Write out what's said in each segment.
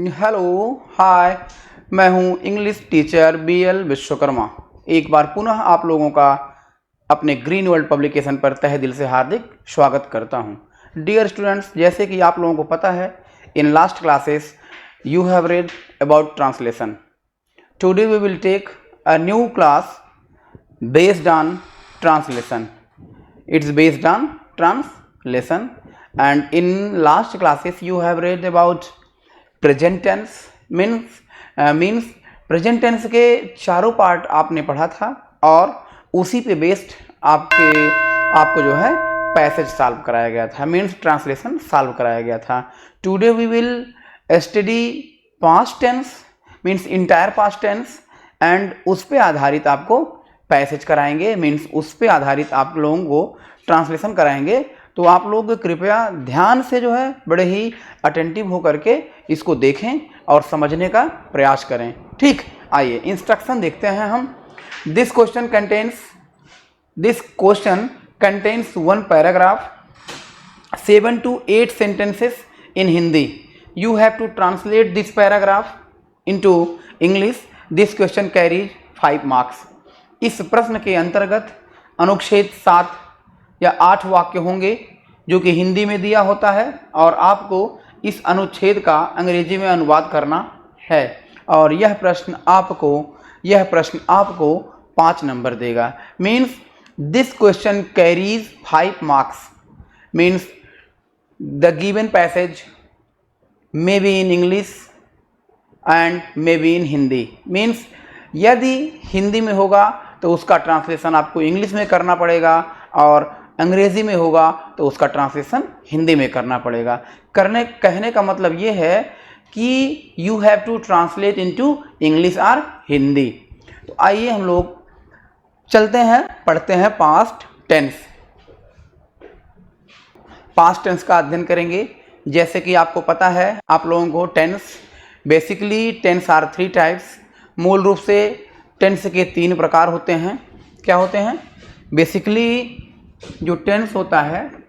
Hello, हाय। मैं हूँ English teacher BL Vishwakarma. एक बार पुनः आप लोगों का अपने ग्रीन वर्ल्ड पब्लिकेशन पर तहे दिल से हार्दिक स्वागत करता हूँ। डियर स्टूडेंट्स, जैसे कि आप लोगों को पता है, in last classes you have read about translation. Today we will take a new class based on translation. It's based on translation, and in last classes you have read about present tense means present tense के चारों part आपने पढ़ा था और उसी पे based आपको जो है पैसेज सॉल्व कराया गया था, मीन्स ट्रांसलेशन सॉल्व कराया गया था। Today we will study past tense means entire past tense, and उस पे आधारित आपको पैसेज कराएंगे, मीन्स उस पे आधारित आप लोगों को ट्रांसलेशन कराएंगे। तो आप लोग कृपया ध्यान से जो है बड़े ही अटेंटिव होकर के इसको देखें और समझने का प्रयास करें। ठीक, आइए इंस्ट्रक्शन देखते हैं हम। This question contains one paragraph, 7 to 8 sentences in Hindi. You have to translate this paragraph into English. This question carries 5 marks. इस प्रश्न के अंतर्गत अनुच्छेद 7 या 8 वाक्य होंगे जो कि हिंदी में दिया होता है और आपको इस अनुच्छेद का अंग्रेजी में अनुवाद करना है, और यह प्रश्न आपको 5 नंबर देगा। Means this question carries 5 marks. Means the given passage may be in English and may be in Hindi. Means यदि हिंदी में होगा तो उसका ट्रांसलेशन आपको इंग्लिश में करना पड़ेगा, और अंग्रेजी में होगा तो उसका ट्रांसलेशन हिंदी में करना पड़ेगा। कहने का मतलब ये है कि you have to translate into English और हिंदी। तो आइए हम लोग चलते हैं, पढ़ते हैं पास्ट टेंस का अध्ययन करेंगे। जैसे कि आपको पता है, आप लोगों को बेसिकली टेंस आर 3 टाइप्स। मूल रूप से टेंस के 3 प्रकार होते हैं। क्या होते हैं? बेसिकली जो टेंस होता है,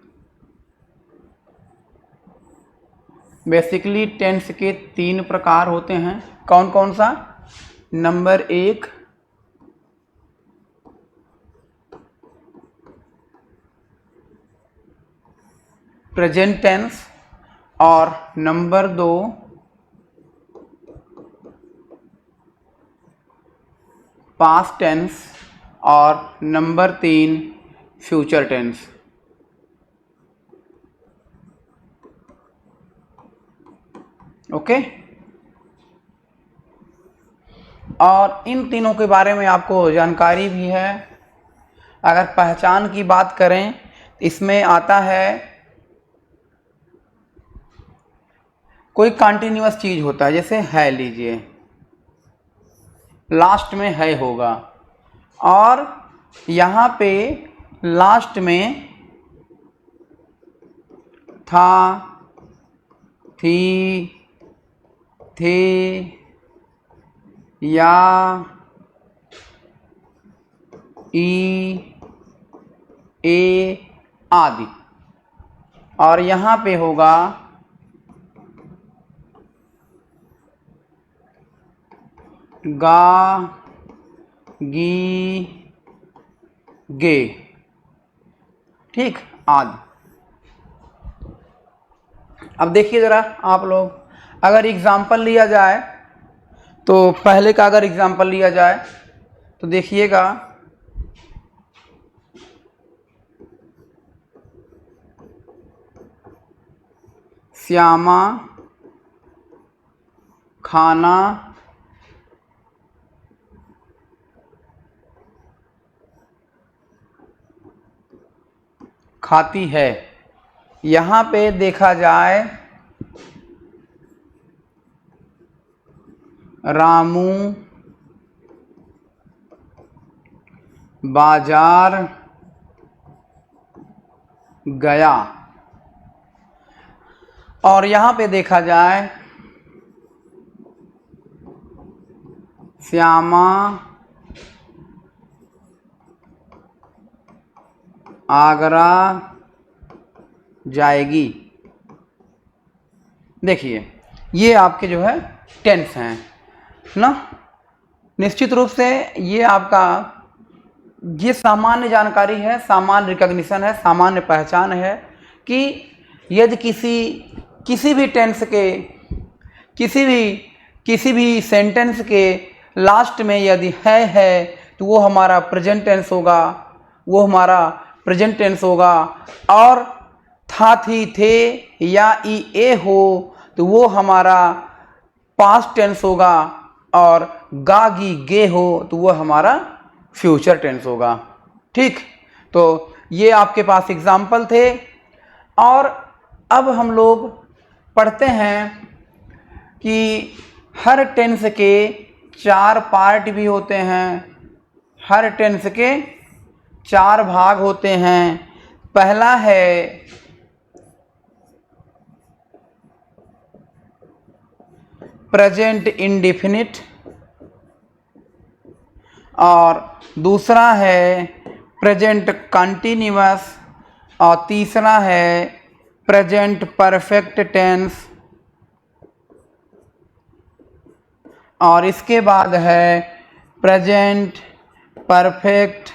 बेसिकली टेंस के 3 प्रकार होते हैं। कौन कौन सा? नंबर 1 प्रेजेंट टेंस, और नंबर 2 पास्ट टेंस, और नंबर 3 फ्यूचर टेंस। ओके, और इन तीनों के बारे में आपको जानकारी भी है। अगर पहचान की बात करें, इसमें आता है कोई कंटिन्यूअस चीज होता है, जैसे है लीजिए, लास्ट में है होगा, और यहाँ पे लास्ट में था, थी, थे, या, ई, ए आदि, और यहाँ पे होगा गा, गी, गे। ठीक, आदि। अब देखिए ज़रा आप लोग, अगर एग्जाम्पल लिया जाए तो पहले का अगर एग्जाम्पल लिया जाए तो देखिएगा, श्यामा खाना खाती है। यहाँ पे देखा जाए, रामू बाजार गया, और यहाँ पे देखा जाए, श्यामा आगरा जाएगी। देखिए, ये आपके जो है टेंस हैं ना। निश्चित रूप से ये आपका ये सामान्य जानकारी है, सामान्य रिकॉग्निशन है, सामान्य पहचान है कि यदि किसी भी टेंस के किसी भी सेंटेंस के लास्ट में यदि है तो वो हमारा प्रेजेंट टेंस होगा, और था थी थे या ई ए हो तो वो हमारा पास्ट टेंस होगा, और गा गी गे हो तो वो हमारा फ्यूचर टेंस होगा। ठीक, तो ये आपके पास एग्जाम्पल थे। और अब हम लोग पढ़ते हैं कि हर टेंस के 4 पार्ट भी होते हैं, हर टेंस के 4 भाग होते हैं। पहला है प्रेजेंट इंडेफिनिट, और दूसरा है प्रेजेंट कंटिन्यूअस, और तीसरा है प्रेजेंट परफेक्ट टेंस, और इसके बाद है प्रेजेंट परफेक्ट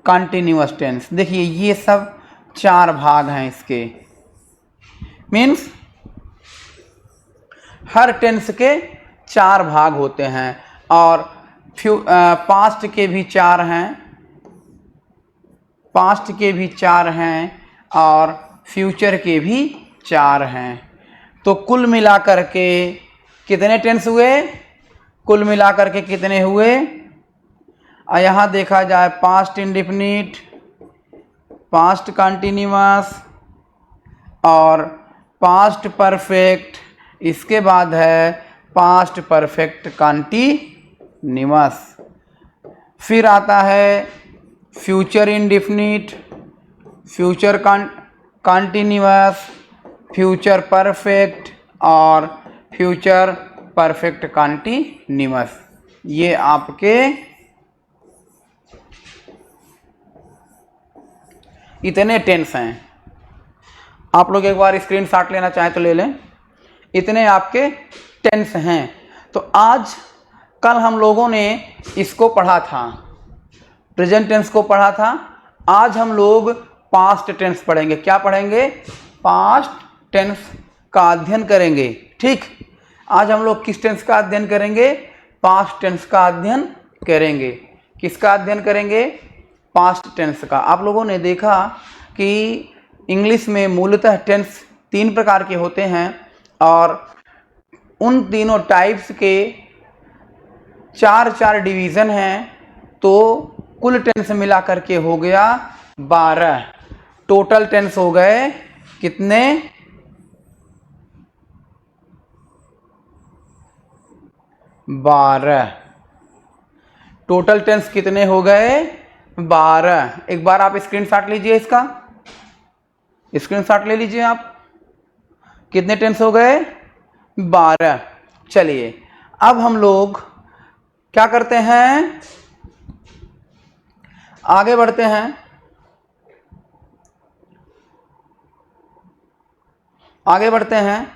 कंटिन्यूअस टेंस। देखिए ये सब 4 भाग हैं इसके, मीन्स हर टेंस के 4 भाग होते हैं, और पास्ट के भी 4 हैं, और फ्यूचर के भी 4 हैं। तो कुल मिलाकर के कितने टेंस हुए? कुल मिलाकर के कितने हुए? यहाँ देखा जाए पास्ट इंडेफिनिट, पास्ट कंटिन्यूअस और पास्ट परफेक्ट, इसके बाद है पास्ट परफेक्ट कंटिन्यूअस, फिर आता है future indefinite, future continuous, future perfect और फ्यूचर परफेक्ट कंटिन्यूअस। ये आपके इतने टेंस हैं। आप लोग एक बार स्क्रीनशॉट लेना चाहें तो ले लें। इतने आपके टेंस हैं। तो कल हम लोगों ने इसको पढ़ा था, प्रेजेंट टेंस को पढ़ा था। आज हम लोग पास्ट टेंस पढ़ेंगे। क्या पढ़ेंगे? पास्ट टेंस का अध्ययन करेंगे। ठीक, आज हम लोग किस टेंस का अध्ययन करेंगे? पास्ट टेंस का अध्ययन करेंगे। किसका अध्ययन करेंगे? पास्ट टेंस का। आप लोगों ने देखा कि इंग्लिश में मूलतः टेंस 3 प्रकार के होते हैं, और उन तीनों टाइप्स के 4 डिवीज़न हैं। तो कुल टेंस मिला करके हो गया 12। टोटल टेंस हो गए कितने? 12। टोटल टेंस कितने हो गए? 12। एक बार आप स्क्रीनशॉट लीजिए, इसका स्क्रीनशॉट ले लीजिए आप। कितने टेंस हो गए? 12। चलिए अब हम लोग क्या करते हैं? आगे बढ़ते हैं।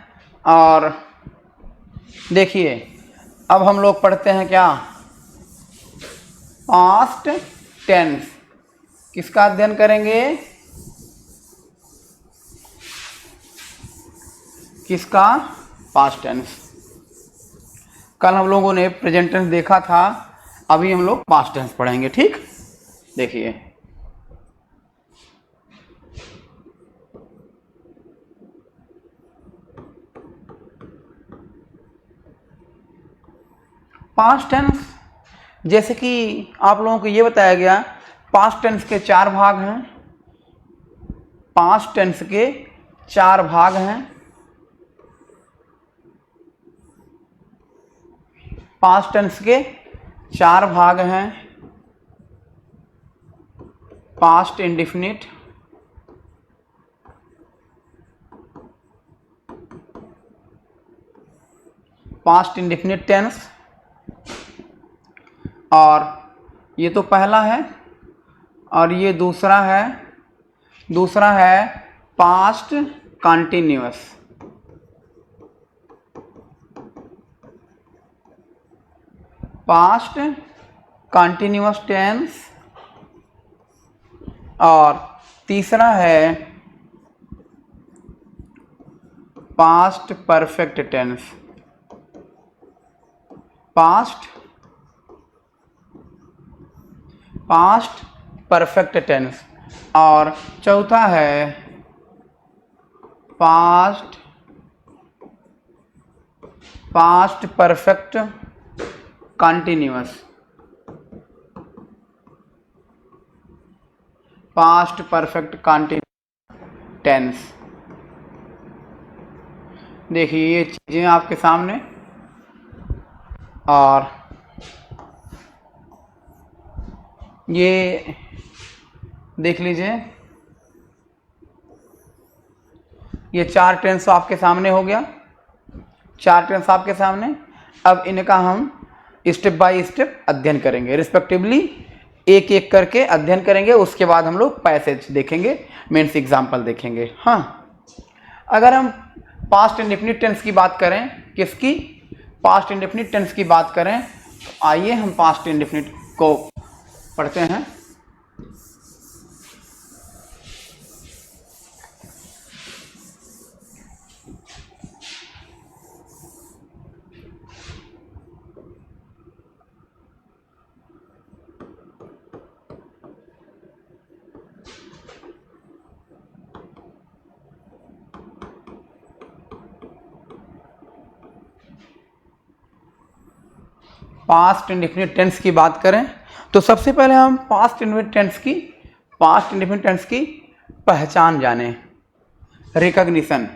और देखिए अब हम लोग पढ़ते हैं क्या? Past tense. किसका अध्ययन करेंगे? किसका? Past tense. कल हम लोगों ने प्रेजेंट टेंस देखा था, अभी हम लोग पास्ट टेंस पढ़ेंगे। ठीक, देखिए पास्ट टेंस, जैसे कि आप लोगों को ये बताया गया, पास्ट टेंस के 4 भाग हैं। पास्ट टेंस के 4 भाग हैं। पास्ट टेंस के 4 भाग हैं। Past indefinite, past indefinite tense, और ये तो पहला है और ये दूसरा है past continuous. Past continuous tense और तीसरा है past perfect tense. Past perfect tense और चौथा है past perfect continuous. Past perfect continuous tense. देखिए ये चीज़ें आपके सामने, और ये देख लीजिए, ये 4 टेंस आपके सामने हो गया, 4 टेंस आपके सामने। अब इनका हम स्टेप बाय स्टेप अध्ययन करेंगे, रिस्पेक्टिवली एक एक करके अध्ययन करेंगे। उसके बाद हम लोग पैसेज देखेंगे, मीन्स एग्जाम्पल देखेंगे। हाँ, अगर हम पास्ट इंडेफिनिट टेंस की बात करें, किसकी? पास्ट इंडेफिनिट टेंस की बात करें, तो आइए हम पास्ट इंडेफिनिट को पढ़ते हैं। पास्ट इंडेफिनिट टेंस की बात करें तो सबसे पहले हम पास्ट इंडेफिनिट टेंस की पहचान जाने, रिकॉग्निशन।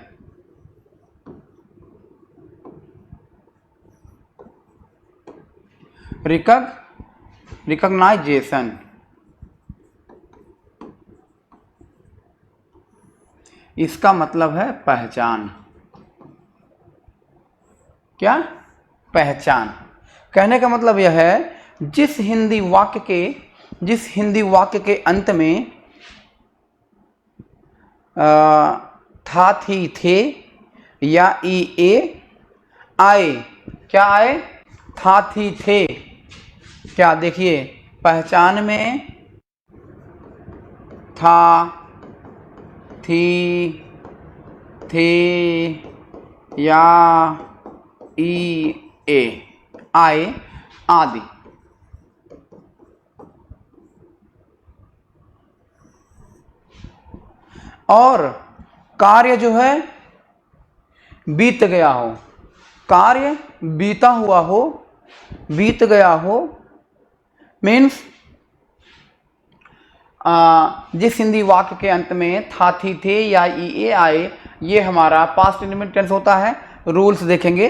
रिकॉग्नाइजेशन। इसका मतलब है पहचान। क्या? पहचान। कहने का मतलब यह है, जिस हिंदी वाक्य के अंत में था, थी, थे या ई ए आए। क्या आए? था, थी, थे। क्या? देखिए, पहचान में था, थी, थे या ई ए आए आदि। और कार्य जो है बीत गया हो, कार्य बीता हुआ हो, बीत गया हो, मीन्स जिस हिंदी वाक्य के अंत में था, थी, थे या ई ए आए, ये हमारा पास्ट इंडेफिनिट टेंस होता है। रूल्स देखेंगे।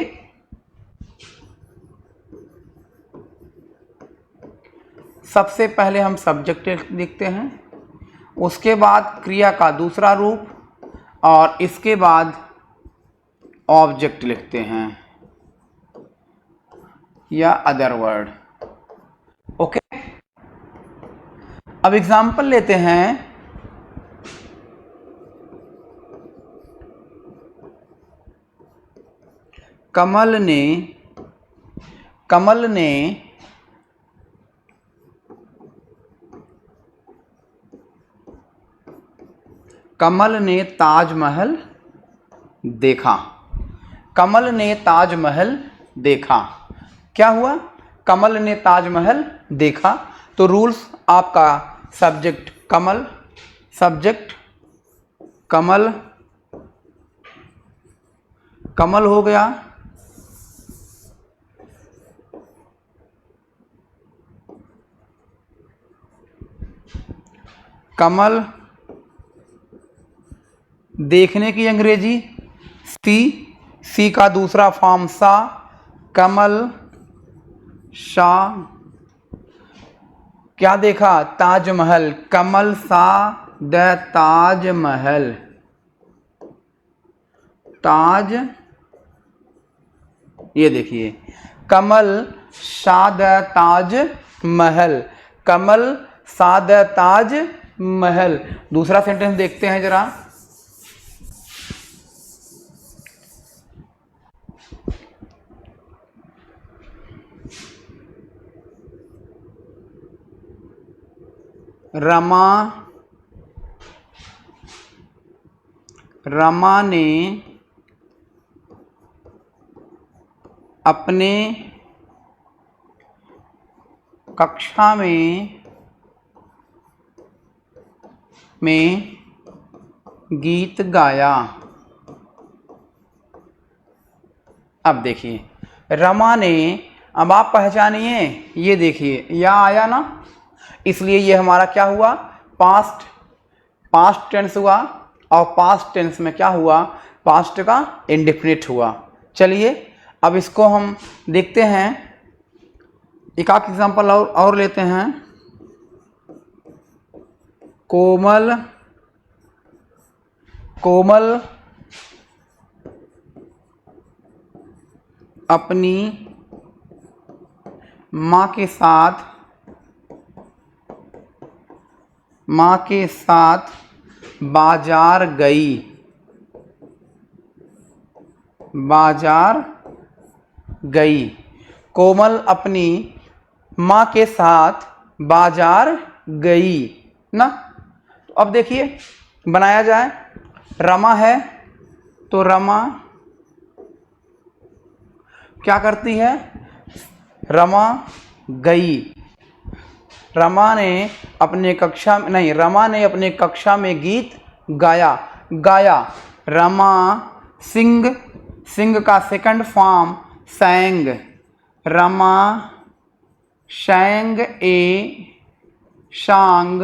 सबसे पहले हम सब्जेक्ट देखते हैं, उसके बाद क्रिया का दूसरा रूप, और इसके बाद ऑब्जेक्ट लिखते हैं या अदर वर्ड। ओके, अब एग्जाम्पल लेते हैं। कमल ने ताजमहल देखा। कमल ने ताजमहल देखा। क्या हुआ? कमल ने ताजमहल देखा। तो रूल्स आपका सब्जेक्ट कमल, कमल हो गया। कमल, देखने की अंग्रेजी सी का दूसरा फॉर्म सा, कमल, सा। क्या देखा? ताजमहल। कमल सा द ताजमहल। ताज, ये देखिए, कमल सा द ताज महल, कमल साद ताज महल। दूसरा सेंटेंस देखते हैं जरा। रमा ने अपने कक्षा में गीत गाया। अब देखिए रमा ने, अब आप पहचानिए, ये देखिए या आया ना, इसलिए ये हमारा क्या हुआ, पास्ट टेंस हुआ। और पास्ट टेंस में क्या हुआ, पास्ट का इंडेफिनिट हुआ। चलिए अब इसको हम देखते हैं, एक आध एग्जाम्पल और लेते हैं। कोमल अपनी माँ के साथ बाजार गई। कोमल अपनी माँ के साथ बाजार गई ना। तो अब देखिए बनाया जाए, रमा है तो रमा क्या करती है, रमा गई। रमा ने अपने कक्षा में गीत गाया। रमा सिंग का second form sang. Rama sang sang.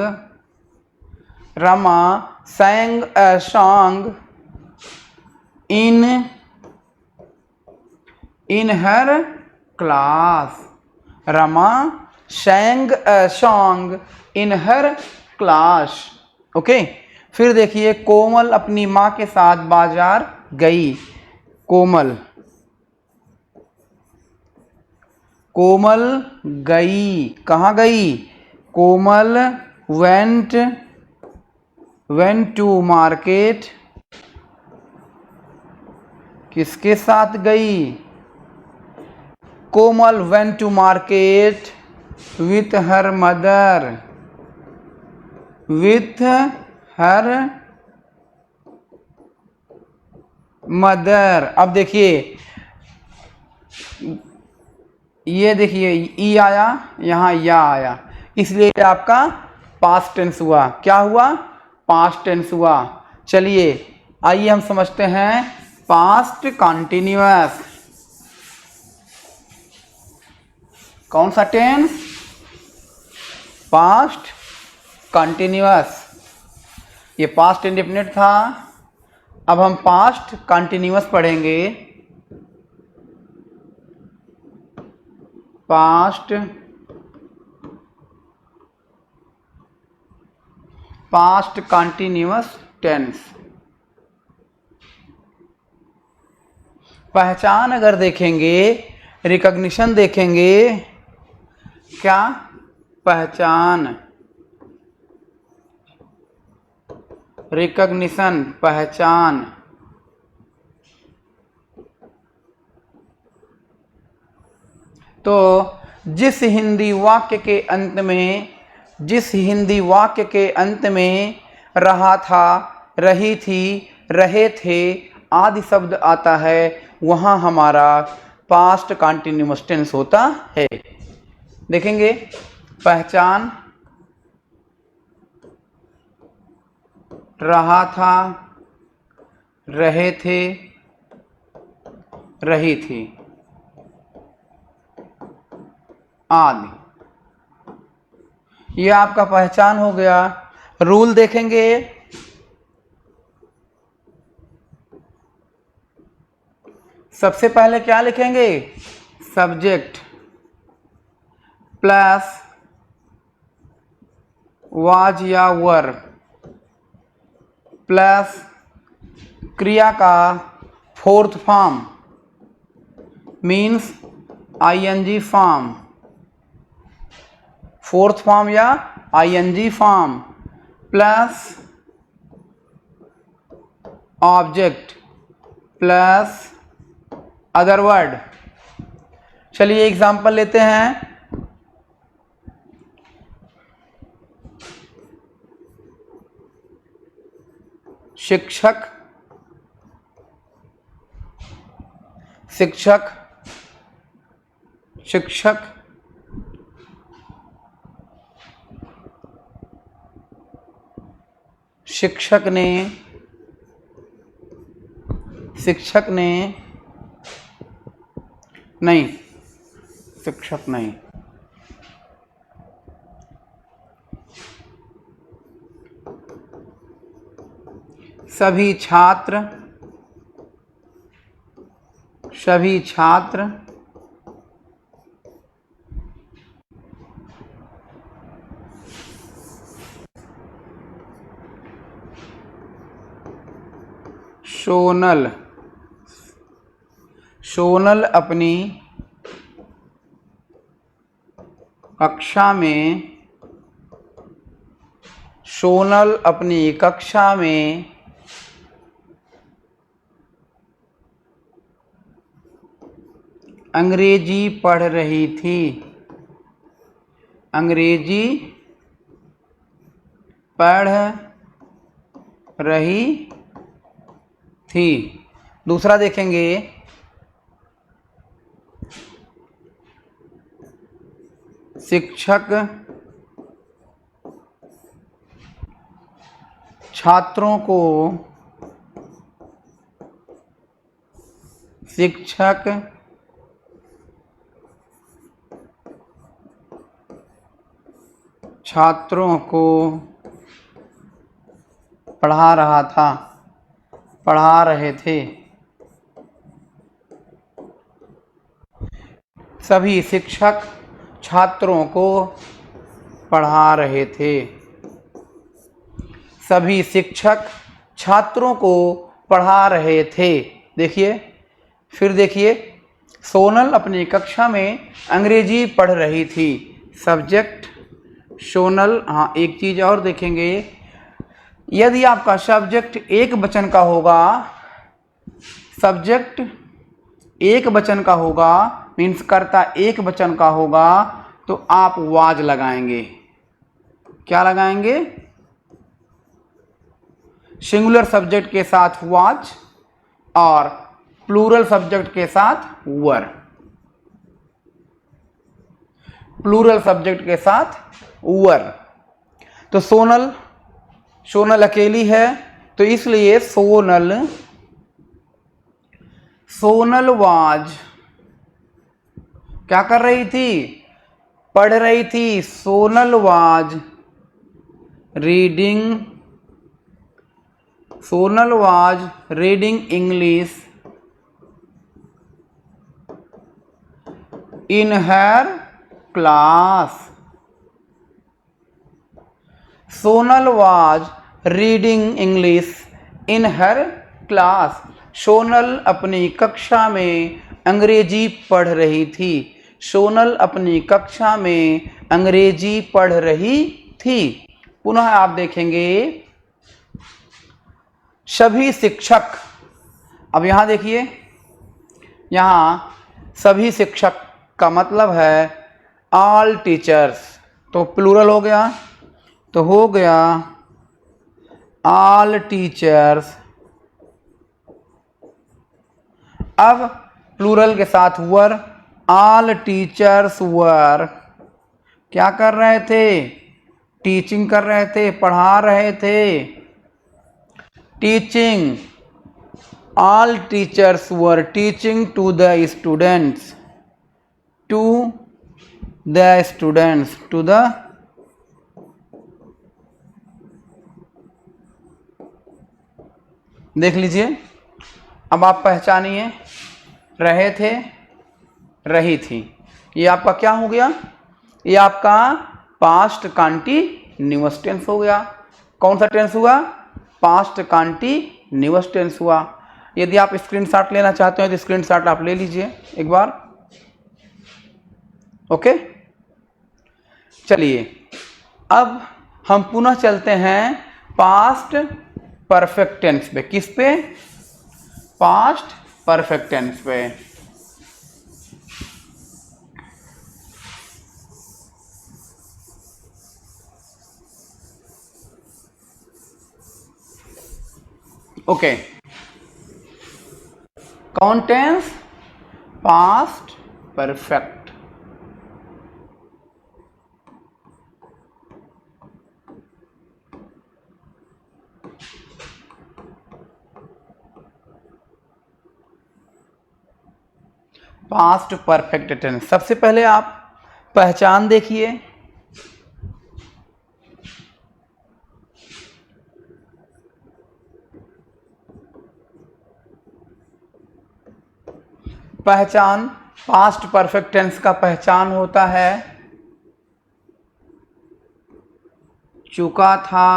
Rama sang a song in her class. Rama sang a song in her class. Okay, फिर देखिए कोमल अपनी माँ के साथ बाजार गई। कोमल गई, कहाँ गई, कोमल went to market। किसके साथ गई, कोमल went to market with her mother। अब देखिए ये देखिए ई आया, यहाँ या आया, इसलिए आपका पास्ट टेंस हुआ। क्या हुआ, पास्ट टेंस हुआ। चलिए आइए हम समझते हैं पास्ट कंटिन्यूअस। कौन सा टेंस, पास्ट कंटिन्यूअस। ये पास्ट इंडेफिनिट था, अब हम पास्ट कंटिन्यूअस पढ़ेंगे। Past continuous tense. पहचान अगर देखेंगे, रिकॉग्निशन देखेंगे, क्या पहचान, रिकॉग्निशन पहचान। तो जिस हिंदी वाक्य के अंत में रहा था, रही थी, रहे थे आदि शब्द आता है, वहाँ हमारा पास्ट कंटिन्यूअस टेंस होता है। देखेंगे पहचान, रहा था, रहे थे, रही थी आदि, ये आपका पहचान हो गया। रूल देखेंगे, सबसे पहले क्या लिखेंगे, सब्जेक्ट प्लस वाज या वर प्लस क्रिया का fourth form means I N G form fourth form या I N G form plus object plus other word. चलिए एग्जांपल लेते हैं। शिक्षक, शिक्षक, शिक्षक, शिक्षक ने, शिक्षक ने, नहीं, शिक्षक नहीं, सभी छात्र, सभी छात्र सोनल, सोनल अपनी कक्षा में, सोनल अपनी कक्षा में अंग्रेजी पढ़ रही थी, अंग्रेजी पढ़ रही थी। दूसरा देखेंगे, शिक्षक छात्रों को, शिक्षक छात्रों को पढ़ा रहा था, पढ़ा रहे थे। सभी शिक्षक छात्रों को पढ़ा रहे थे, सभी शिक्षक छात्रों को पढ़ा रहे थे। देखिए, फिर देखिए, सोनल अपनी कक्षा में अंग्रेजी पढ़ रही थी। सब्जेक्ट सोनल। हाँ, एक चीज़ और देखेंगे, यदि आपका सब्जेक्ट एक वचन का होगा, सब्जेक्ट एक वचन का होगा, मीन्स कर्ता एक वचन का होगा, तो आप वाज लगाएंगे। क्या लगाएंगे? सिंगुलर सब्जेक्ट के साथ वाज और प्लूरल सब्जेक्ट के साथ वर, प्लूरल सब्जेक्ट के साथ वर। तो सोनल, सोनल अकेली है, तो इसलिए सोनल, सोनल वाज क्या कर रही थी? पढ़ रही थी। Sonal was reading, Sonal was reading English in her class. Sonal was reading English in her class. Sonal अपनी कक्षा में अंग्रेजी पढ़ रही थी। सोनल अपनी कक्षा में अंग्रेजी पढ़ रही थी। पुनः आप देखेंगे, सभी शिक्षक। अब यहाँ देखिए, यहाँ सभी शिक्षक का मतलब है ऑल टीचर्स, तो प्लूरल हो गया, तो हो गया ऑल टीचर्स। अब प्लूरल के साथ वर, ऑल टीचर्स वर क्या कर रहे थे? टीचिंग कर रहे थे, पढ़ा रहे थे। Teaching, all teachers were teaching to the students, to the students, to the, देख लीजिए। अब आप पहचानिए, रहे थे, रही थी, ये आपका क्या हो गया? ये आपका पास्ट कंटीन्यूअस टेंस हो गया। कौन सा टेंस हुआ? पास्ट कंटीन्यूअस टेंस हुआ। यदि आप स्क्रीनशॉट लेना चाहते हो तो स्क्रीनशॉट आप ले लीजिए एक बार। ओके, चलिए अब हम पुनः चलते हैं पास्ट परफेक्ट टेंस पे। किस पे? पास्ट परफेक्ट टेंस पे। ओके, कौन tense? Past perfect. Past perfect tense. सबसे पहले आप पहचान देखिए। पहचान पास्ट परफेक्ट टेंस का पहचान होता है चुका था,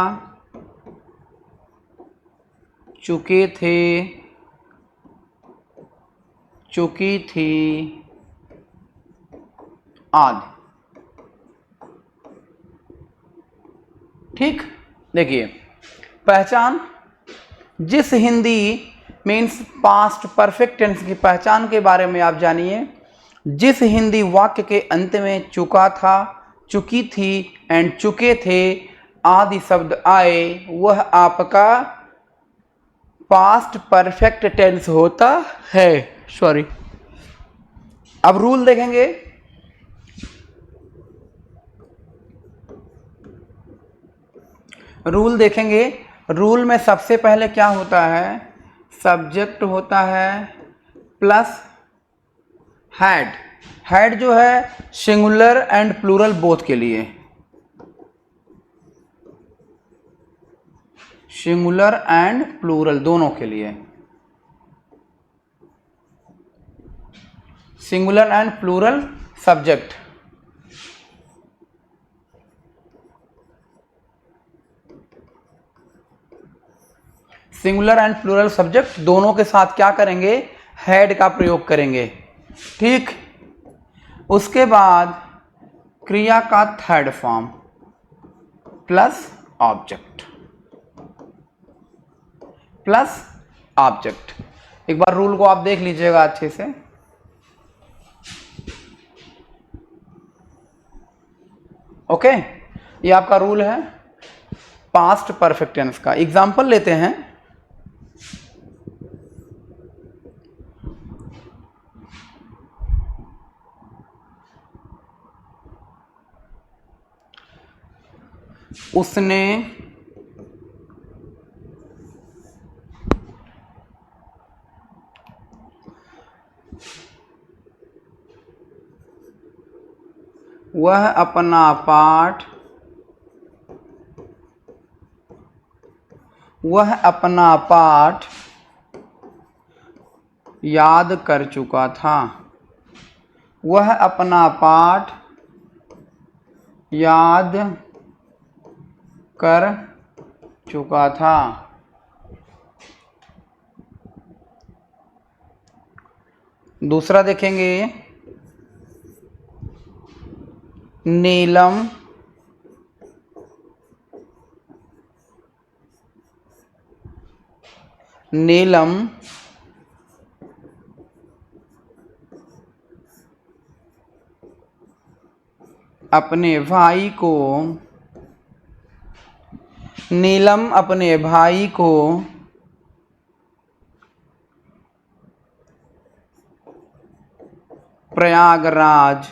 चुके थे, चुकी थी आदि। ठीक, देखिए पहचान, जिस Hindi means past perfect tense की पहचान के बारे में आप जानिए। जिस हिंदी वाक्य के अंत में चुका था, चुकी थी एंड चुके थे आदि शब्द आए वह आपका पास्ट परफेक्ट टेंस होता है। सॉरी, अब रूल देखेंगे। रूल देखेंगे। रूल में सबसे पहले क्या होता है? सब्जेक्ट होता है प्लस हेड। हेड जो है सिंगुलर एंड प्लूरल बोथ के लिए, सिंगुलर एंड प्लूरल दोनों के लिए, singular and plural subject. Singular and plural subject दोनों के साथ क्या करेंगे? हेड का प्रयोग करेंगे। ठीक, उसके बाद क्रिया का third form plus object, plus object. एक बार रूल को आप देख लीजिएगा अच्छे से। ओके, ये आपका रूल है पास्ट परफेक्ट टेंस का। एग्जाम्पल लेते हैं। उसने वह अपना पाठ, वह अपना पाठ याद कर चुका था। वह अपना पाठ याद कर चुका था। दूसरा देखेंगे। नीलम नीलम अपने भाई को, नीलम अपने भाई को प्रयागराज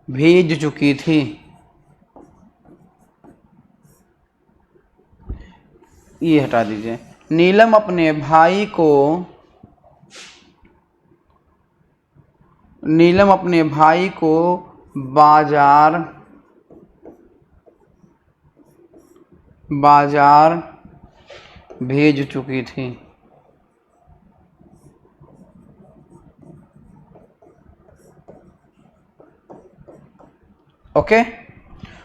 भेज चुकी थी। ये हटा दीजिए। नीलम अपने भाई को, नीलम अपने भाई को बाजार भेज चुकी थी। ओके,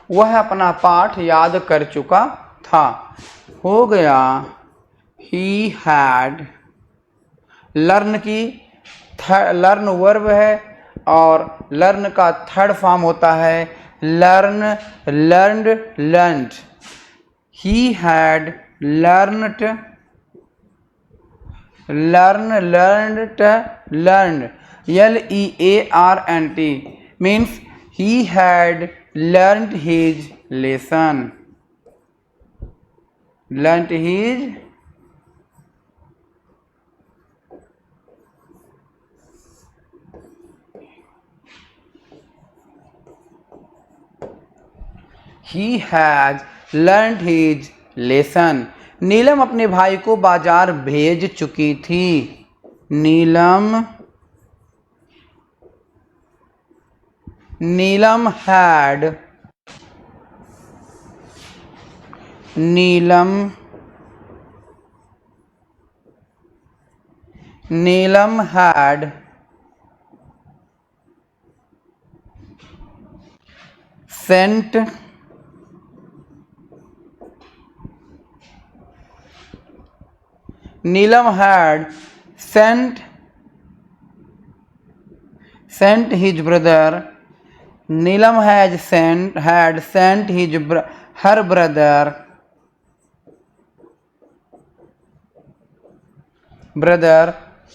वह अपना पाठ याद कर चुका था। हो गया ही हैड। लर्न की लर्न वर्ब है और लर्न का थर्ड फॉर्म होता है learn, learned, learned. He had learned, learn, learned, learned. Learnt means he had learned his lesson. Learnt his He has learned his lesson. नीलम अपने भाई को बाजार भेज चुकी थी. नीलम had sent his brother. Neelam had sent his her brother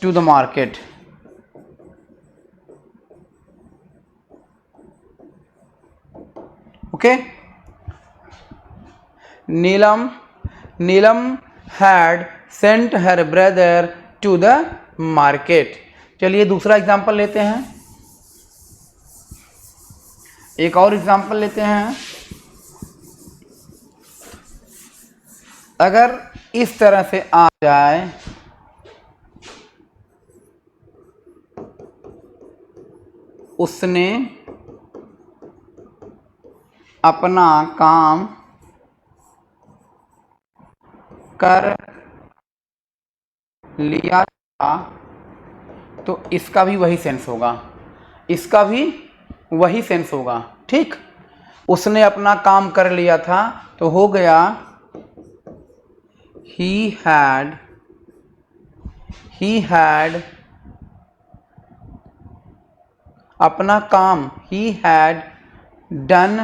to the market. Okay. Neelam had sent her brother to the market. चलिए दूसरा example लेते हैं. एक और एग्जाम्पल लेते हैं. अगर इस तरह से आ जाए, उसने अपना काम कर लिया था, तो इसका भी वही सेंस होगा. इसका भी वही सेंस होगा. ठीक. उसने अपना काम कर लिया था तो हो गया he had अपना काम he had done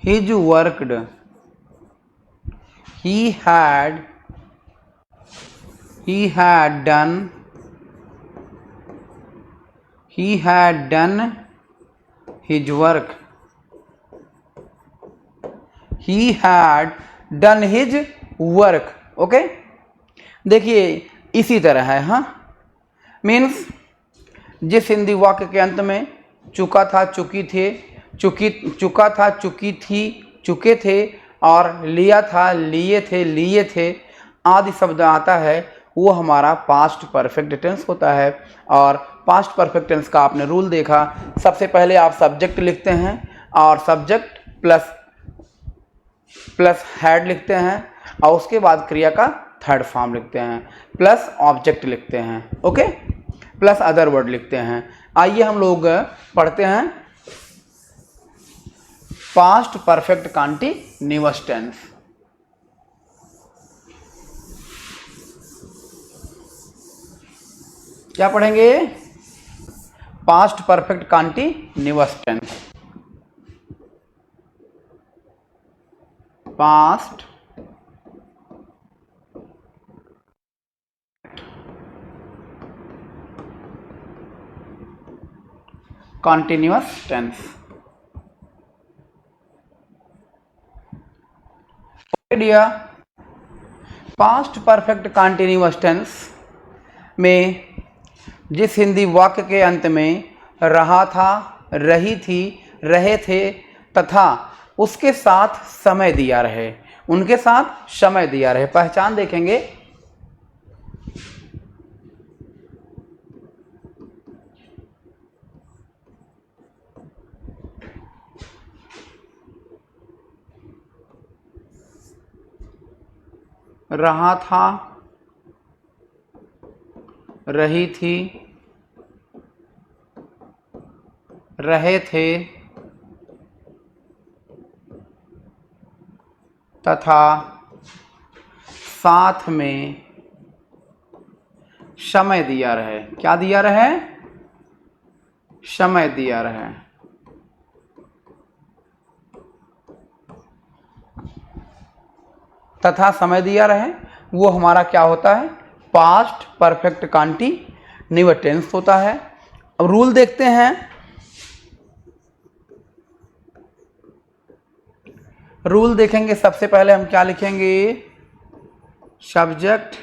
his worked. He had done his work. He had done his work. Okay. देखिए इसी तरह है. हाँ, मीन्स जिस हिंदी वाक्य के अंत में चुका था, चुकी थे, चुका था, चुकी थी, चुके थे, और लिया था, लिए थे आदि शब्द आता है, वो हमारा पास्ट परफेक्ट टेंस होता है. और पास्ट परफेक्ट टेंस का आपने रूल देखा. सबसे पहले आप सब्जेक्ट लिखते हैं और सब्जेक्ट प्लस हैड लिखते हैं, और उसके बाद क्रिया का थर्ड फॉर्म लिखते हैं, प्लस ऑब्जेक्ट लिखते हैं. ओके. प्लस अदर वर्ड लिखते हैं. आइए हम लोग पढ़ते हैं पास्ट परफेक्ट कंटीन्यूअस टेंस. क्या पढ़ेंगे? Past perfect continuous tense. Past continuous tense. Dear, past perfect continuous tense में जिस हिंदी वाक्य के अंत में रहा था, रही थी, रहे थे तथा उसके साथ समय दिया रहे, उनके साथ समय दिया रहे, पहचान देखेंगे. रहा था, रही थी, रहे थे तथा साथ में समय दिया रहे. क्या दिया रहे? समय दिया रहे. तथा समय दिया रहे, वो हमारा क्या होता है, पास्ट परफेक्ट कंटीन्यूअस टेंस होता है। अब रूल देखते हैं। रूल देखेंगे, सबसे पहले हम क्या लिखेंगे, subject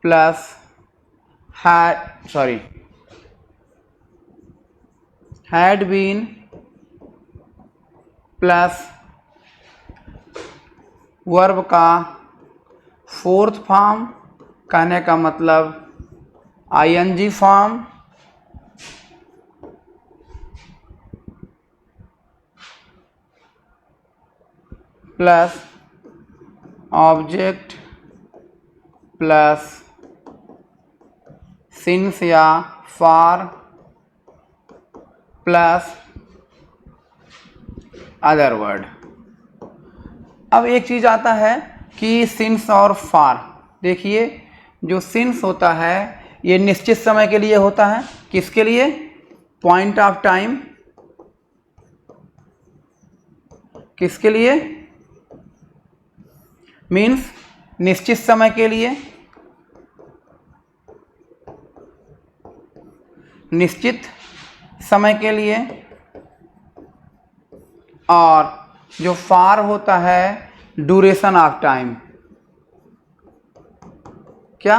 plus had been plus verb का फोर्थ फॉर्म, कहने का मतलब ING form, plus object plus since या फॉर प्लस अदर वर्ड। अब एक चीज़ आता है कि सिंस और फॉर। देखिए, जो सिंस होता है ये निश्चित समय के लिए होता है। किसके लिए, पॉइंट ऑफ टाइम। किसके लिए, मीन्स निश्चित समय के लिए, निश्चित समय के लिए। और जो फार होता है ड्यूरेशन ऑफ टाइम। क्या,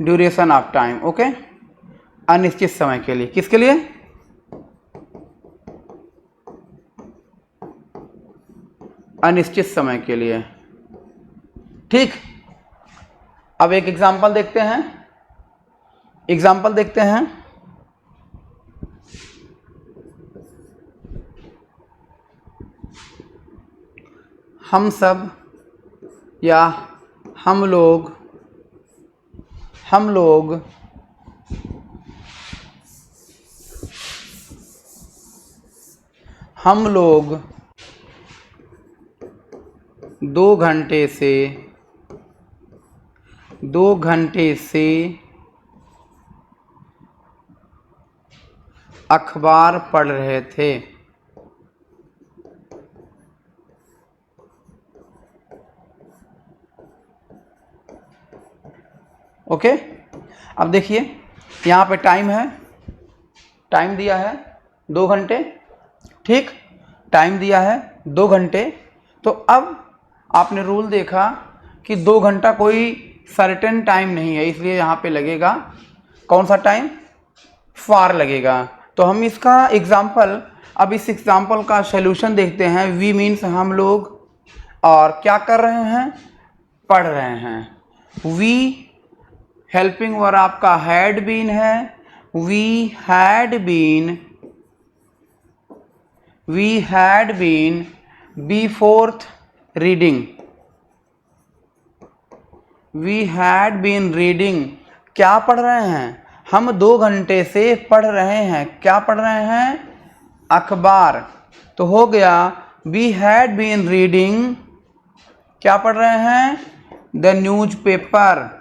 ड्यूरेशन ऑफ टाइम। ओके, अनिश्चित समय के लिए। किसके लिए, अनिश्चित समय के लिए। ठीक, अब एक एग्जाम्पल देखते हैं। एग्जाम्पल देखते हैं। हम सब या हम लोग हम लोग 2 घंटे से अखबार पढ़ रहे थे। ओके, अब देखिए यहाँ पे टाइम है, टाइम दिया है 2 घंटे। ठीक, टाइम दिया है 2 घंटे। तो अब आपने रूल देखा कि 2 घंटा कोई सर्टेन टाइम नहीं है, इसलिए यहाँ पे लगेगा कौन सा टाइम, फार लगेगा। तो हम इसका एग्जाम्पल, अब इस एग्जाम्पल का सॉल्यूशन देखते हैं। वी मीन्स हम लोग, और क्या कर रहे हैं, पढ़ रहे हैं। वी हेल्पिंग वर्ब आपका हैड बीन है। We had been before reading. We had been reading, क्या पढ़ रहे हैं, हम 2 घंटे से पढ़ रहे हैं। क्या पढ़ रहे हैं, अखबार। तो हो गया वी हैड बीन रीडिंग, क्या पढ़ रहे हैं, द न्यूज पेपर।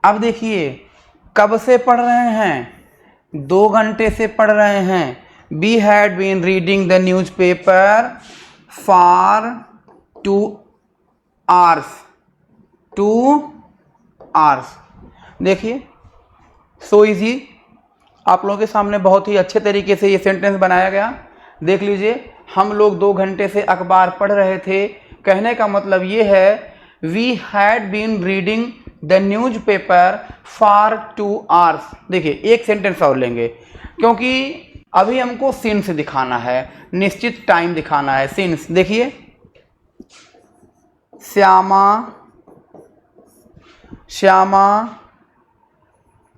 अब देखिए कब से पढ़ रहे हैं, 2 घंटे से पढ़ रहे हैं। We had been reading the newspaper for 2 hours. देखिए, सो इजी, आप लोगों के सामने बहुत ही अच्छे तरीके से ये सेंटेंस बनाया गया। देख लीजिए, हम लोग 2 घंटे से अखबार पढ़ रहे थे, कहने का मतलब ये है we had been reading the newspaper for 2 hours. देखिए, एक सेंटेंस और लेंगे, क्योंकि अभी हमको सिंस दिखाना है, निश्चित टाइम दिखाना है। सिंस, देखिए, श्यामा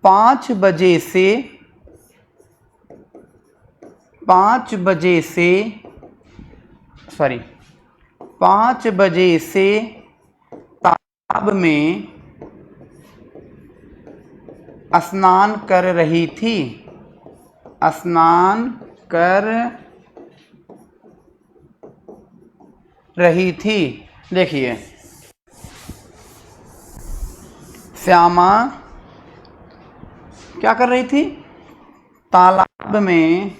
5 बजे से तालाब में स्नान कर रही थी। देखिए, श्यामा क्या कर रही थी, तालाब में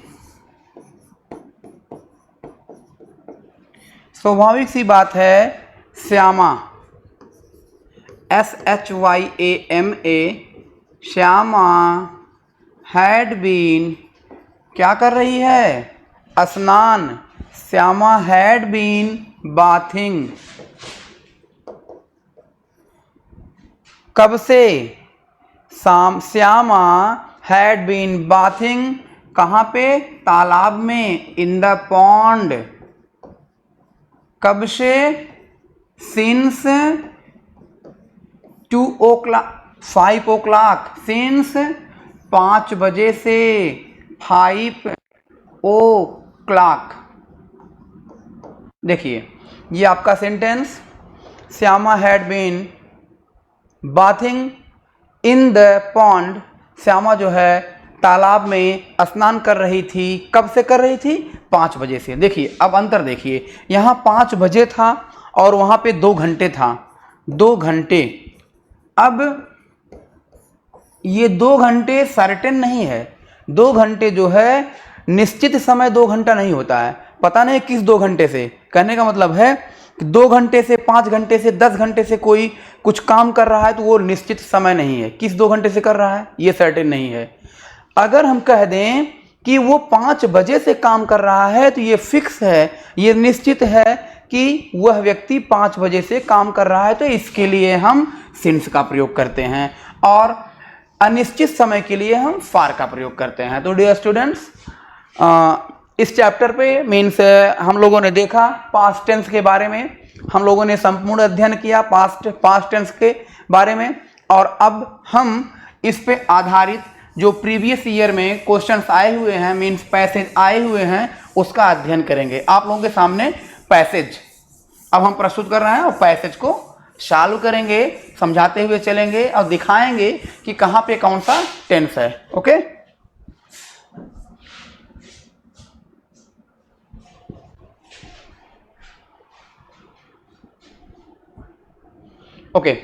स्वाभाविक सी बात है, Shyama SHYAMA Shyama had been क्या कर रही है? स्नान। Shyama had been bathing. कब से? श्यामा हैड बीन बाथिंग कहाँ पे? तालाब में, इन द पॉन्ड। कब से? सिंस 5 o'clock, सिंस 5 बजे से, 5 o'clock। देखिए ये आपका sentence, Shyama had been bathing in the pond. Shyama जो है तालाब में स्नान कर रही थी। कब से कर रही थी? 5 बजे से। देखिए अब अंतर देखिए, यहाँ 5 बजे था और वहाँ पे 2 घंटे था, 2 घंटे। अब ये 2 घंटे सर्टेन नहीं है। 2 घंटे जो है निश्चित समय 2 घंटा नहीं होता है, पता नहीं किस 2 घंटे से। कहने का मतलब है कि 2 घंटे से, 5 घंटे से, 10 घंटे से कोई कुछ काम कर रहा है तो वो निश्चित समय नहीं है। किस 2 घंटे से कर रहा है ये सर्टेन नहीं है। अगर हम कह दें कि वो 5 बजे से काम कर रहा है तो ये फिक्स है, ये निश्चित है कि वह व्यक्ति 5 बजे से काम कर रहा है, तो इसके लिए हम सिंस का प्रयोग करते हैं और अनिश्चित समय के लिए हम फार का प्रयोग करते हैं। तो डियर स्टूडेंट्स, इस चैप्टर पे मीन्स हम लोगों ने देखा पास्ट टेंस के बारे में, हम लोगों ने संपूर्ण अध्ययन किया पास्ट टेंस के बारे में, और अब हम इस पे आधारित जो प्रीवियस ईयर में क्वेश्चंस आए हुए हैं, मीन्स पैसेज आए हुए हैं, उसका अध्ययन करेंगे। आप लोगों के सामने पैसेज अब हम प्रस्तुत कर रहे हैं और पैसेज को चालू करेंगे, समझाते हुए चलेंगे और दिखाएंगे कि कहाँ पे कौन सा टेंस है। Okay, okay.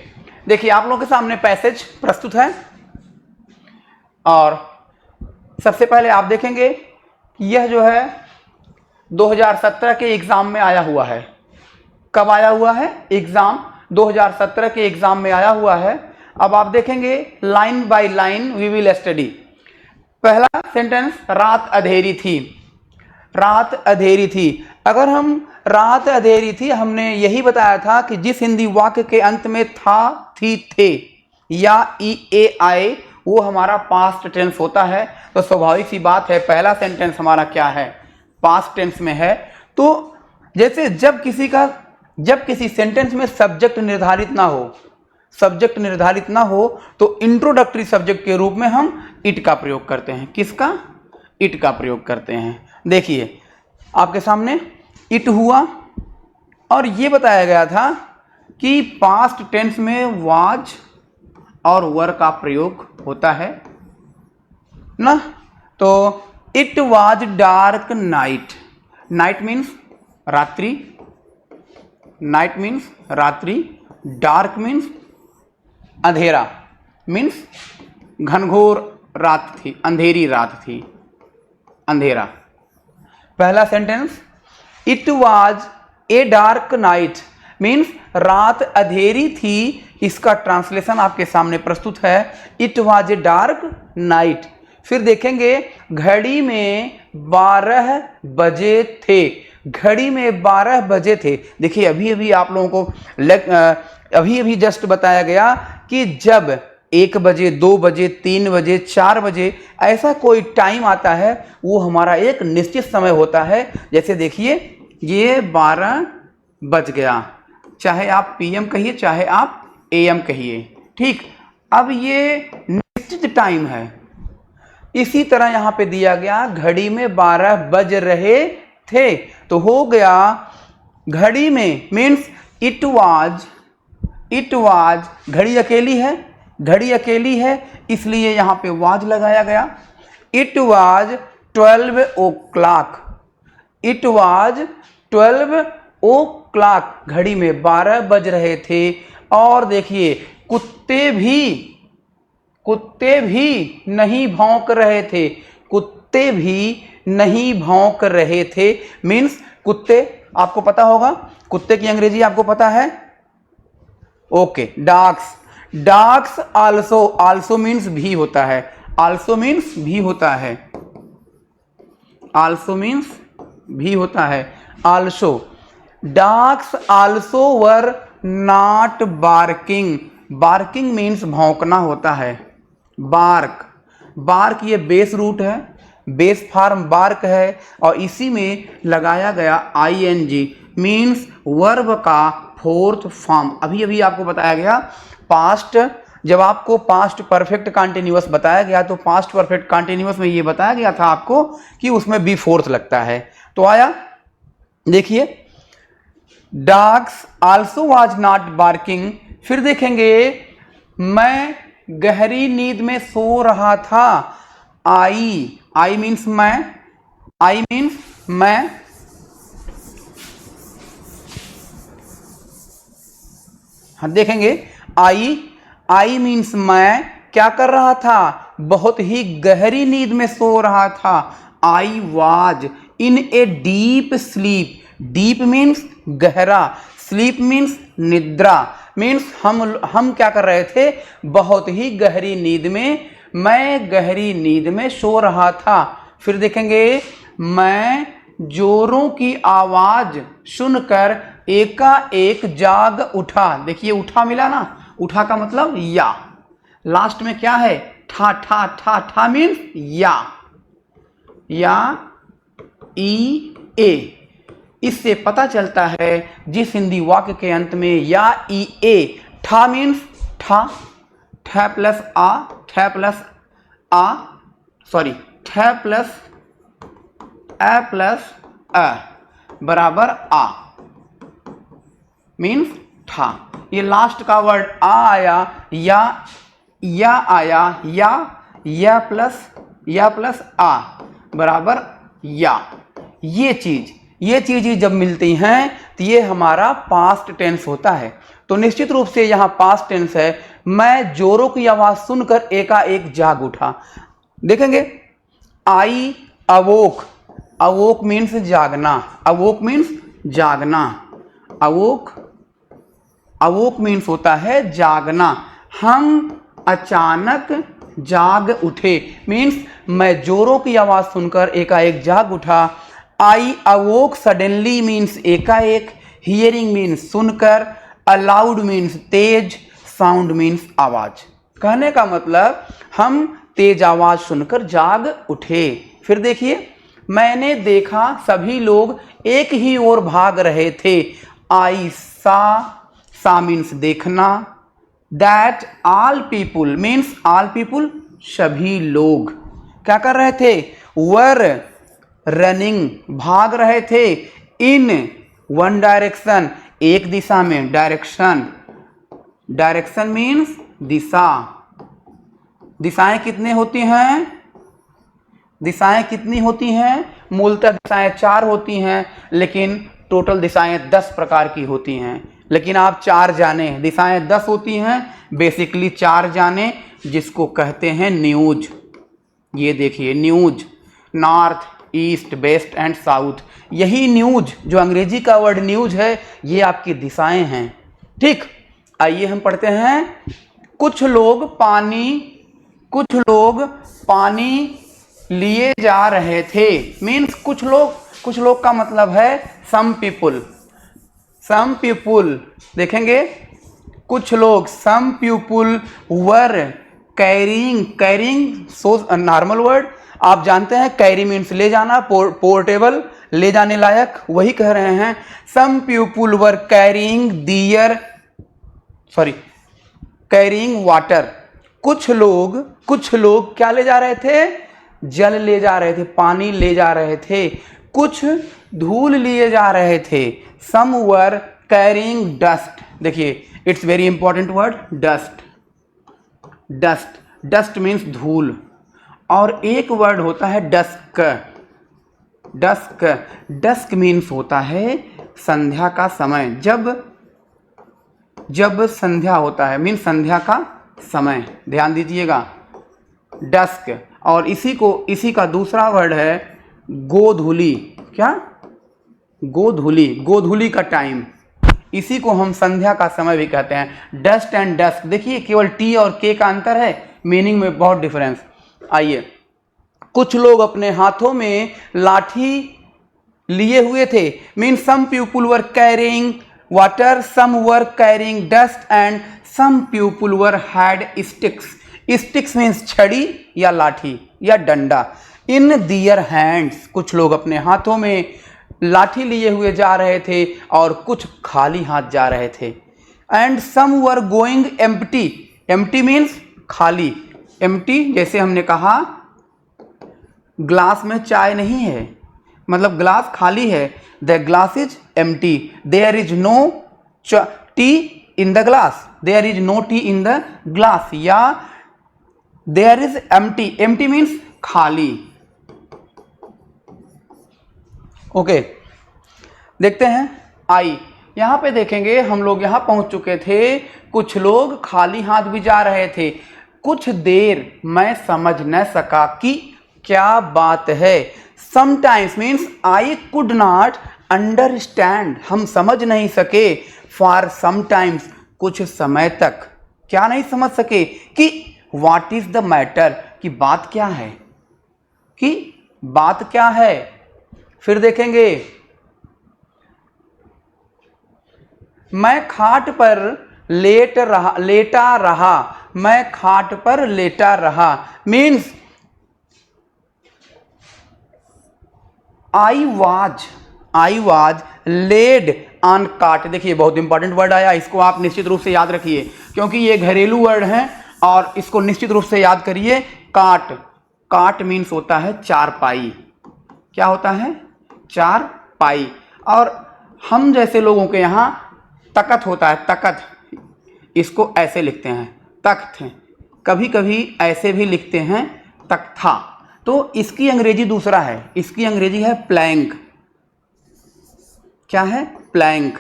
देखिए आप लोगों के सामने पैसेज प्रस्तुत है और सबसे पहले आप देखेंगे कि यह जो है 2017 के एग्जाम में आया हुआ है। कब आया हुआ है? एग्जाम 2017 के एग्जाम में आया हुआ है। अब आप देखेंगे line by line we will study. पहला सेंटेंस, रात अंधेरी थी। रात अंधेरी थी। अगर हम रात अंधेरी थी, हमने यही बताया था कि जिस हिंदी वाक्य के अंत में था, थी, थे या ई आए वो हमारा पास्ट टेंस होता है। तो स्वाभाविक सी बात है पहला सेंटेंस हमारा क्या है? पास्ट टेंस में है। तो जैसे जब किसी सेंटेंस में सब्जेक्ट निर्धारित ना हो तो इंट्रोडक्टरी सब्जेक्ट के रूप में हम इट का प्रयोग करते हैं। किसका? इट का प्रयोग करते हैं। देखिए आपके सामने इट हुआ और ये बताया गया था कि पास्ट टेंस में वाज और वर का प्रयोग होता है ना। तो it was dark night. Night means रात्रि, नाइट मीन्स रात्रि, डार्क मीन्स अंधेरा, मीन्स घनघोर रात थी, अंधेरी रात थी, अंधेरा। पहला sentence, it was a dark night means रात अंधेरी थी। इसका ट्रांसलेशन आपके सामने प्रस्तुत है, it was a dark night. फिर देखेंगे घड़ी में 12 बजे थे। घड़ी में 12 बजे थे। देखिए अभी आप लोगों को अभी जस्ट बताया गया कि जब 1 बजे, 2 बजे, 3 बजे, 4 बजे ऐसा कोई टाइम आता है वो हमारा एक निश्चित समय होता है। जैसे देखिए ये 12 बज गया, चाहे आप पीएम कहिए चाहे आप एएम कहिए, ठीक। अब ये निश्चित टाइम है। इसी तरह यहाँ पे दिया गया घड़ी में 12 बज रहे थे, तो हो गया घड़ी में मीन्स इट वाज। घड़ी अकेली है, घड़ी अकेली है इसलिए यहाँ पे वाज लगाया गया। It was 12 o'clock। It was 12 o'clock। घड़ी में 12 बज रहे थे। और देखिए कुत्ते भी नहीं भौंक रहे थे। कुत्ते भी नहीं भौंक रहे थे मीन्स कुत्ते आपको पता होगा, कुत्ते की अंग्रेजी आपको पता है। Okay, dogs. Dogs also, also means भी होता है, आल्सो मीन्स भी होता है, आल्सो मीन्स भी होता है, also. Dogs also were not barking, barking means भौंकना होता है, बार्क। बार्क ये बेस रूट है, बेस फॉर्म बार्क है, और इसी में लगाया गया आईएनजी मीन्स वर्ब का फोर्थ फॉर्म। अभी अभी आपको बताया गया पास्ट, जब आपको पास्ट परफेक्ट कॉन्टिन्यूअस बताया गया तो पास्ट परफेक्ट कॉन्टिन्यूअस में ये बताया गया था आपको कि उसमें बी फोर्थ लगता है। तो आया, देखिए dogs also was not barking. फिर देखेंगे मैं गहरी नींद में सो रहा था, आई, आई मीन्स मैं, आई मीन्स मैं, हाँ देखेंगे आई, आई मीन्स मैं क्या कर रहा था, बहुत ही गहरी नींद में सो रहा था। I was in a deep sleep, deep means गहरा, स्लीप मीन्स निद्रा, मीन्स हम क्या कर रहे थे, बहुत ही गहरी नींद में, मैं गहरी नींद में सो रहा था। फिर देखेंगे मैं जोरों की आवाज सुनकर एकाएक जाग उठा। देखिए उठा मिला ना, उठा का मतलब या, लास्ट में क्या है, ठा ठा ठा ठा मीन्स या ई ए। इससे पता चलता है जिस हिंदी वाक्य के अंत में या ई ए, ठा मीन्स ठा, ठा प्लस आ, ठा प्लस आ, सॉरी ठा प्लस ए प्लस अ बराबर आ मीन्स ठा। ये लास्ट का वर्ड आ आया, या आया, या प्लस आ बराबर या। ये चीज जब मिलती हैं तो ये हमारा पास्ट टेंस होता है। तो निश्चित रूप से यहाँ पास्ट टेंस है, मैं जोरों की आवाज सुनकर एकाएक जाग उठा। देखेंगे आई अवोक, अवोक मीन्स जागना, अवोक मीन्स जागना, अवोक, अवोक मीन्स होता है जागना। हम अचानक जाग उठे मीन्स मैं जोरों की आवाज सुनकर एकाएक जाग उठा। आई अवोक सडनली मीन्स एकाएक, हियरिंग मीन्स सुनकर, अलाउड मीन्स तेज, साउंड मीन्स आवाज। कहने का मतलब हम तेज आवाज सुनकर जाग उठे। फिर देखिए मैंने देखा सभी लोग एक ही ओर भाग रहे थे, आई सा मीन्स देखना, that all people means all people सभी लोग क्या कर रहे थे, वर रनिंग भाग रहे थे, इन वन डायरेक्शन एक दिशा में, डायरेक्शन, डायरेक्शन मीन्स दिशा। दिशाएं कितने होती हैं, दिशाएं कितनी होती हैं, मूलतः दिशाएं 4 होती हैं, लेकिन टोटल दिशाएं 10 प्रकार की होती हैं। लेकिन आप 4 जाने, दिशाएं 10 होती हैं, बेसिकली 4 जाने, जिसको कहते हैं न्यूज। ये देखिए news, north, east, west and south. यही न्यूज जो अंग्रेजी का वर्ड न्यूज है, ये आपकी दिशाएं हैं। ठीक, आइए हम पढ़ते हैं। कुछ लोग पानी लिए जा रहे थे मीन्स कुछ लोग का मतलब है सम पीपुल, सम पीपुल। देखेंगे कुछ लोग, some people were carrying, carrying so normal word, आप जानते हैं कैरी मीन्स ले जाना, पोर्टेबल, ले जाने लायक, वही कह रहे हैं। Some people were carrying there, sorry carrying water. कुछ लोग क्या ले जा रहे थे, जल ले जा रहे थे, पानी ले जा रहे थे। कुछ धूल लिए जा रहे थे, सम वर कैरिंग डस्ट। देखिए it's very important word dust, dust, dust means धूल। और एक वर्ड होता है डस्क, डस्क, डस्क मीन्स होता है संध्या का समय, जब संध्या होता है मीन्स संध्या का समय, ध्यान दीजिएगा डस्क। और इसी का दूसरा वर्ड है गोधूली, क्या, गोधूली, गोधूली का टाइम, इसी को हम संध्या का समय भी कहते हैं। डस्ट एंड डस्क, देखिए केवल टी और के का अंतर है, मीनिंग में बहुत डिफरेंस। आइए, कुछ लोग अपने हाथों में लाठी लिए हुए थे, mean some people were carrying water, some were carrying dust and some people were had sticks. Sticks means छड़ी या लाठी या डंडा। इन दियर हैंड्स, कुछ लोग अपने हाथों में लाठी लिए हुए जा रहे थे और कुछ खाली हाथ जा रहे थे। And some were going empty, empty means खाली, एम्प्टी जैसे हमने कहा ग्लास में चाय नहीं है, मतलब ग्लास खाली है, the glass is empty, there is no tea in the glass, there is no tea in the glass, या there is empty, empty means खाली। ओके, देखते हैं आई। यहां पे देखेंगे हम लोग यहां पहुंच चुके थे, कुछ लोग खाली हाथ भी जा रहे थे। कुछ देर मैं समझ न सका कि क्या बात है। Sometimes means I could not understand, हम समझ नहीं सके। फॉर समटाइम्स, कुछ समय तक, क्या नहीं समझ सके कि व्हाट इज द मैटर, कि बात क्या है, कि बात क्या है। फिर देखेंगे, मैं खाट पर लेटा रहा, मैं खाट पर लेटा रहा means I was laid on काट। देखिए बहुत इंपॉर्टेंट वर्ड आया, इसको आप निश्चित रूप से याद रखिए क्योंकि ये घरेलू वर्ड है और इसको निश्चित रूप से याद करिए। काट, काट मीन्स होता है चारपाई। क्या होता है? चारपाई। और हम जैसे लोगों के यहाँ तकत होता है, तकत, इसको ऐसे लिखते हैं तख्त, कभी कभी ऐसे भी लिखते हैं तख्ता। तो इसकी अंग्रेजी दूसरा है, इसकी अंग्रेजी है प्लैंक। क्या है? प्लैंक।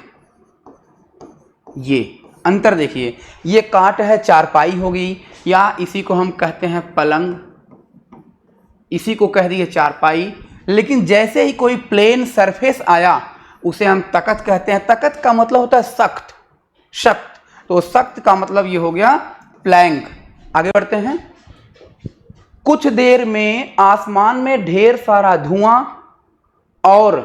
ये अंतर देखिए, ये काट है चारपाई होगी, या इसी को हम कहते हैं पलंग, इसी को कह दिए चारपाई। लेकिन जैसे ही कोई प्लेन सरफेस आया उसे हम तकत कहते हैं। तकत का मतलब होता है सख्त, सख्त। तो सख्त का मतलब ये हो गया प्लैंक। आगे बढ़ते हैं। कुछ देर में आसमान में ढेर सारा धुआं और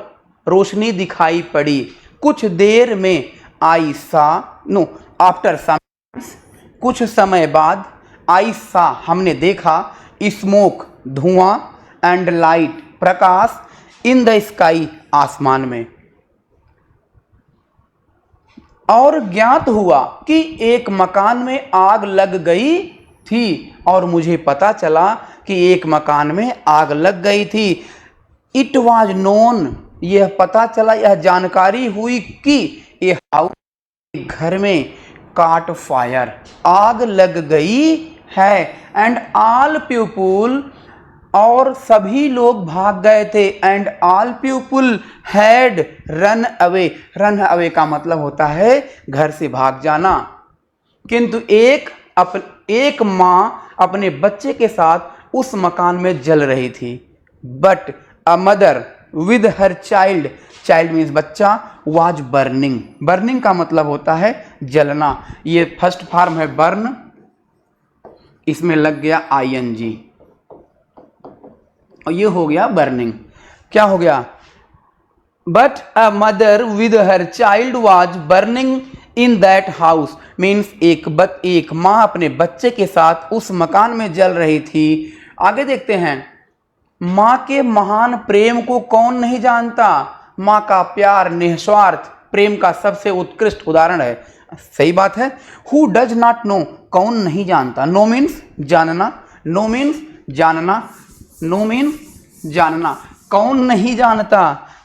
रोशनी दिखाई पड़ी। कुछ देर में आई सा, नो आफ्टर सम, कुछ समय बाद, आई सा हमने देखा, स्मोक धुआं, and light Prakash, in the sky आसमान में। और ज्ञात हुआ कि एक मकान में आग लग गई थी, और मुझे पता चला कि एक मकान में आग लग गई थी। इट वॉज नोन, यह पता चला, यह जानकारी हुई कि ये हाउस, घर में काट फायर, आग लग गई है। एंड ऑल पीपुल, और सभी लोग भाग गए थे। And all people had run away, run away का मतलब होता है घर से भाग जाना। किंतु एक माँ अपने बच्चे के साथ उस मकान में जल रही थी। But a mother with her child, child means बच्चा, वाज बर्निंग। बर्निंग का मतलब होता है जलना। ये फर्स्ट फॉर्म है बर्न, इसमें लग गया ING और ये हो गया बर्निंग। क्या हो गया? But a mother with her child was burning in that house means एक माँ अपने बच्चे के साथ उस मकान में जल रही थी। आगे देखते हैं। माँ के महान प्रेम को कौन नहीं जानता? माँ का प्यार निस्वार्थ प्रेम का सबसे उत्कृष्ट उदाहरण है। सही बात है। हु डज नॉट नो, कौन नहीं जानता। नो मीन्स जानना, नो मीन्स जानना, नो मीन्स जानना। कौन नहीं जानता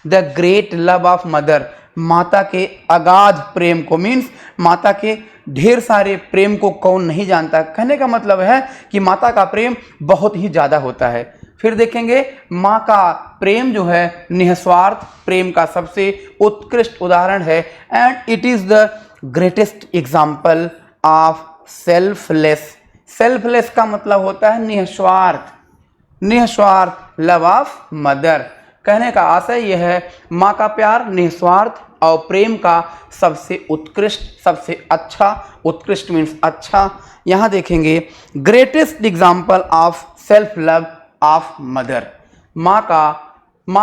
the great love of mother, माता के अगाध प्रेम को, मीन्स माता के ढेर सारे प्रेम को कौन नहीं जानता। कहने का मतलब है कि माता का प्रेम बहुत ही ज़्यादा होता है। फिर देखेंगे माँ का प्रेम जो है निस्वार्थ प्रेम का सबसे उत्कृष्ट उदाहरण है। And it is the greatest example of selfless. Selfless का मतलब होता है निस्वार्थ, निस्वार्थ लव ऑफ मदर। कहने का आशय यह है, माँ का प्यार निस्वार्थ और प्रेम का सबसे उत्कृष्ट, सबसे अच्छा, उत्कृष्ट मीन्स अच्छा। यहाँ देखेंगे greatest example of self love of mother. माँ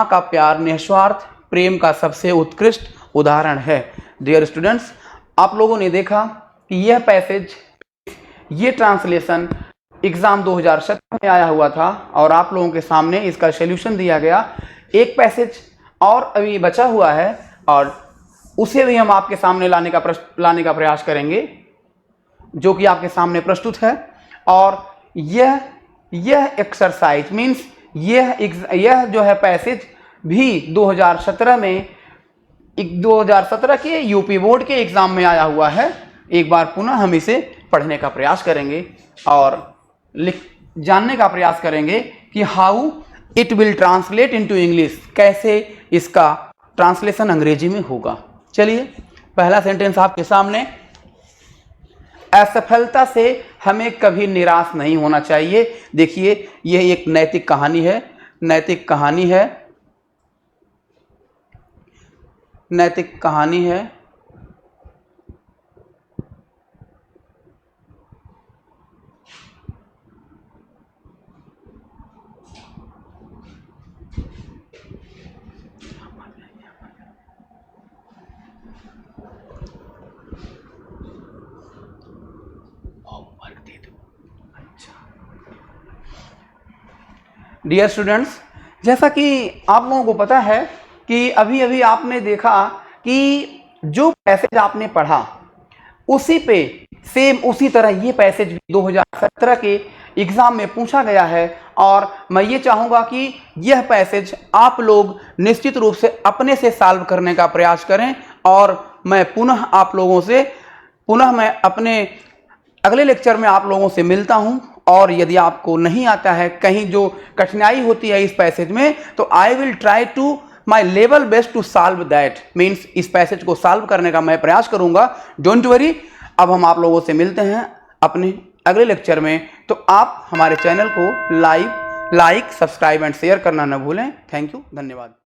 का प्यार निस्वार्थ प्रेम का सबसे उत्कृष्ट उदाहरण है। डियर स्टूडेंट्स, आप लोगों ने देखा कि यह पैसेज, ये ट्रांसलेशन एग्जाम 2017 में आया हुआ था और आप लोगों के सामने इसका सॉल्यूशन दिया गया। एक पैसेज और अभी बचा हुआ है और उसे भी हम आपके सामने लाने का प्रयास करेंगे, जो कि आपके सामने प्रस्तुत है। और यह एक्सरसाइज मीन्स यह जो है पैसेज भी 2017 के यूपी बोर्ड के एग्जाम में आया हुआ है। एक बार पुनः हम इसे पढ़ने का प्रयास करेंगे और जानने का प्रयास करेंगे कि how it will translate into English, कैसे इसका ट्रांसलेशन अंग्रेजी में होगा। चलिए, पहला सेंटेंस आपके सामने। असफलता से हमें कभी निराश नहीं होना चाहिए। देखिए, यह एक नैतिक कहानी है, नैतिक कहानी है। डियर स्टूडेंट्स, जैसा कि आप लोगों को पता है कि अभी अभी आपने देखा कि जो पैसेज आपने पढ़ा उसी पे सेम उसी तरह ये पैसेज 2017 के एग्जाम में पूछा गया है। और मैं ये चाहूँगा कि यह पैसेज आप लोग निश्चित रूप से अपने से सॉल्व करने का प्रयास करें। और मैं मैं अपने अगले लेक्चर में आप लोगों से मिलता हूं। और यदि आपको नहीं आता है, कहीं जो कठिनाई होती है इस पैसेज में, तो I will try to my level best to solve that means इस पैसेज को सॉल्व करने का मैं प्रयास करूंगा। Don't worry. अब हम आप लोगों से मिलते हैं अपने अगले लेक्चर में। तो आप हमारे चैनल को लाइक, सब्सक्राइब एंड शेयर करना न भूलें। थैंक यू, धन्यवाद।